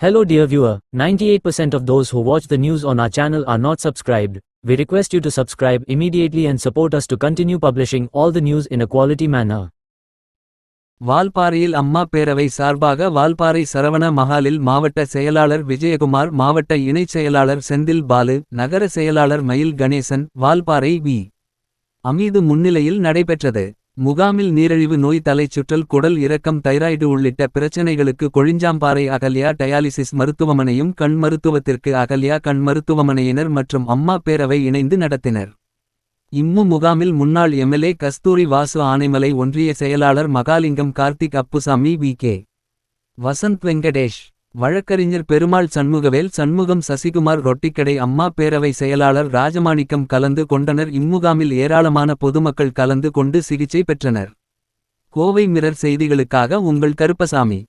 Hello dear viewer, 98% of those who watch the news on our channel are not subscribed. We request you to subscribe immediately and support us to continue publishing all the news in a quality manner. வால்பாறையில் அம்மா பேரவை சார்பாக வால்பாறை சரவண மஹாலில் மாவட்ட செயலாளர் விஜயகுமார், மாவட்ட இணைச் செயலாளர் செந்தில் பாலு, நகர செயலாளர் மயில் கணேசன், வால்பாறை வி. அமீது முன்னிலையில் நடைபெற்றது. முகாமில் நீரிழிவு நோய், தலைச்சுற்றல், குடல் இறக்கம், தைராய்டு உள்ளிட்ட பிரச்சனைகளுக்கு கொழிஞ்சாம்பாறை அகல்யா டயாலிசிஸ் மருத்துவமனையும், கண் மருத்துவத்திற்கு அகல்யா கண் மருத்துவமனையினர் மற்றும் அம்மா பேரவை இணைந்து நடத்தினர். முகாமில் முன்னாள் எம்எல்ஏ கஸ்தூரி வாசு, ஆனைமலை ஒன்றிய செயலாளர் மகாலிங்கம், கார்த்திக், அப்புசாமி, வி.கே. வசந்த், வெங்கடேஷ், வழக்கறிஞர் பெருமாள், சண்முகவேல், சண்முகம், சசிகுமார், ரொட்டிக்கடை, அம்மா பேரவை செயலாளர் ராஜமாணிக்கம் கலந்து கொண்டனர். இம்முகாமில் ஏராளமான பொதுமக்கள் கலந்து கொண்டு சிகிச்சை பெற்றனர். கோவை மிரர் செய்திகளுக்காக உங்கள் கருப்பசாமி.